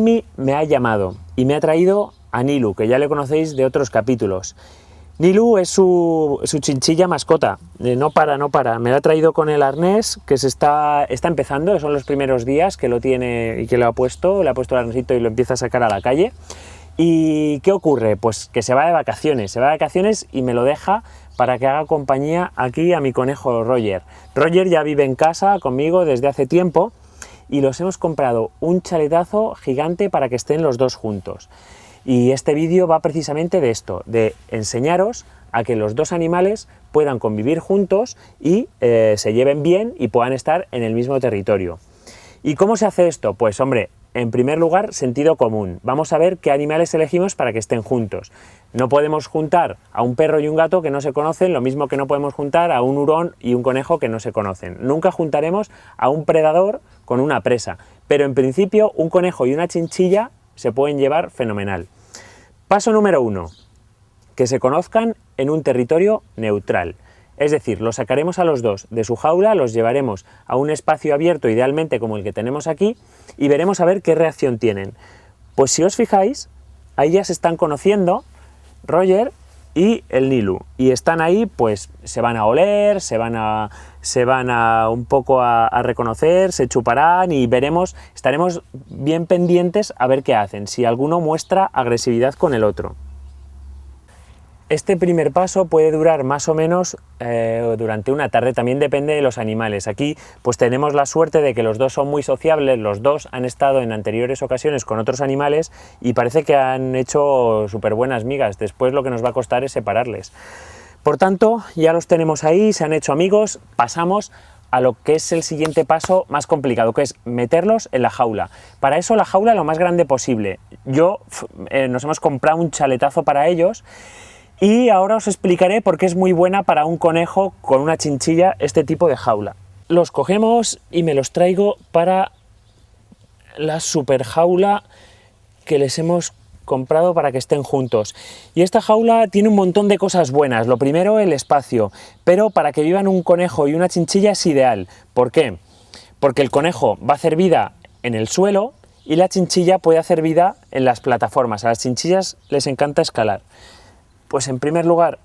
Mimi me ha llamado y me ha traído a Nilu, que ya le conocéis de otros capítulos. Nilu es su chinchilla mascota, no para, me la ha traído con el arnés, que está empezando, son los primeros días que lo tiene y que le ha puesto el arnesito y lo empieza a sacar a la calle. ¿Y qué ocurre? Pues que se va de vacaciones y me lo deja para que haga compañía aquí a mi conejo Roger. Roger ya vive en casa conmigo desde hace tiempo y los hemos comprado un chaletazo gigante para que estén los dos juntos. Y este vídeo va precisamente de esto, de enseñaros a que los dos animales puedan convivir juntos y se lleven bien y puedan estar en el mismo territorio. ¿Y cómo se hace esto? Pues hombre, en primer lugar, sentido común. Vamos a ver qué animales elegimos para que estén juntos. No podemos juntar a un perro y un gato que no se conocen, lo mismo que no podemos juntar a un hurón y un conejo que no se conocen. Nunca juntaremos a un predador con una presa, pero en principio un conejo y una chinchilla se pueden llevar fenomenal. Paso número 1, que se conozcan en un territorio neutral. Es decir, los sacaremos a los dos de su jaula, los llevaremos a un espacio abierto, idealmente como el que tenemos aquí, y veremos a ver qué reacción tienen. Pues si os fijáis, ahí ya se están conociendo Roger y el Nilu, y están ahí, pues se van a oler, se van a un poco a reconocer, se chuparán y estaremos bien pendientes a ver qué hacen, si alguno muestra agresividad con el otro. Este primer paso puede durar más o menos durante una tarde, también depende de los animales. Aquí pues tenemos la suerte de que los dos son muy sociables, los dos han estado en anteriores ocasiones con otros animales y parece que han hecho súper buenas migas. Después lo que nos va a costar es separarles. Por tanto, ya los tenemos ahí, se han hecho amigos, pasamos a lo que es el siguiente paso más complicado, que es meterlos en la jaula. Para eso la jaula lo más grande posible. Nos hemos comprado un chaletazo para ellos. Y ahora os explicaré por qué es muy buena para un conejo con una chinchilla este tipo de jaula. Los cogemos y me los traigo para la super jaula que les hemos comprado para que estén juntos. Y esta jaula tiene un montón de cosas buenas. Lo primero, el espacio, pero para que vivan un conejo y una chinchilla es ideal. ¿Por qué? Porque el conejo va a hacer vida en el suelo y la chinchilla puede hacer vida en las plataformas. A las chinchillas les encanta escalar. Pues en primer lugar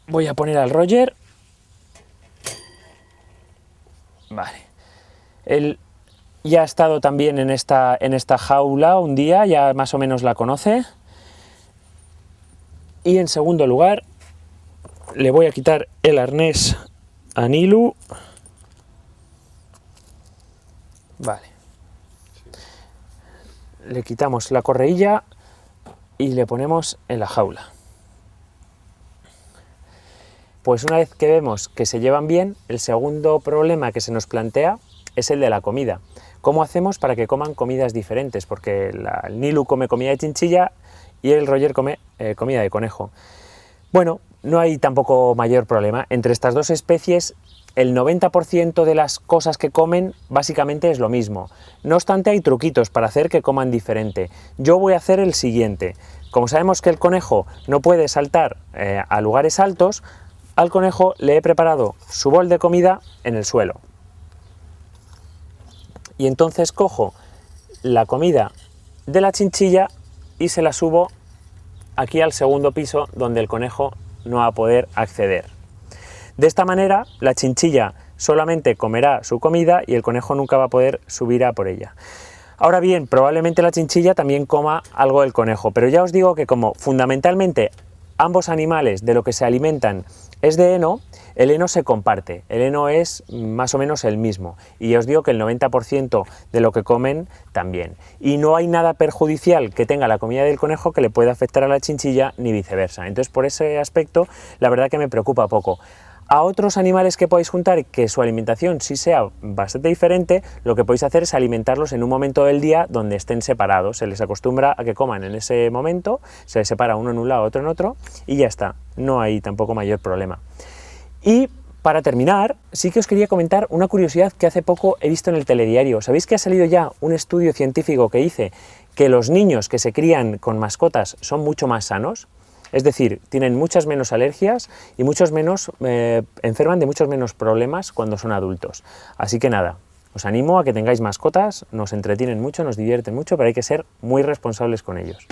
voy a poner al Roger. Vale. Él ya ha estado también en esta jaula un día, ya más o menos la conoce. Y en segundo lugar le voy a quitar el arnés a Nilu. Vale. Le quitamos la correilla y le ponemos en la jaula. Pues una vez que vemos que se llevan bien, el segundo problema que se nos plantea es el de la comida. ¿Cómo hacemos para que coman comidas diferentes? Porque el Nilu come comida de chinchilla y el Roger come comida de conejo. Bueno, no hay tampoco mayor problema. Entre estas dos especies, el 90% de las cosas que comen básicamente es lo mismo. No obstante, hay truquitos para hacer que coman diferente. Yo voy a hacer el siguiente. Como sabemos que el conejo no puede saltar a lugares altos, al conejo le he preparado su bol de comida en el suelo. Y entonces cojo la comida de la chinchilla y se la subo aquí al segundo piso donde el conejo no va a poder acceder. De esta manera la chinchilla solamente comerá su comida y el conejo nunca va a poder subir a por ella. Ahora bien, probablemente la chinchilla también coma algo del conejo, pero ya os digo que como fundamentalmente ambos animales de lo que se alimentan es de heno, el heno se comparte, el heno es más o menos el mismo y ya os digo que el 90% de lo que comen también. Y no hay nada perjudicial que tenga la comida del conejo que le pueda afectar a la chinchilla ni viceversa. Entonces por ese aspecto la verdad que me preocupa poco. A otros animales que podáis juntar y que su alimentación sí sea bastante diferente, lo que podéis hacer es alimentarlos en un momento del día donde estén separados. Se les acostumbra a que coman en ese momento, se les separa uno en un lado, otro en otro y ya está, no hay tampoco mayor problema. Y para terminar, sí que os quería comentar una curiosidad que hace poco he visto en el telediario. ¿Sabéis que ha salido ya un estudio científico que dice que los niños que se crían con mascotas son mucho más sanos? Es decir, tienen muchas menos alergias y enferman de muchos menos problemas cuando son adultos. Así que nada, Os animo a que tengáis mascotas, nos entretienen mucho, nos divierten mucho, pero hay que ser muy responsables con ellos.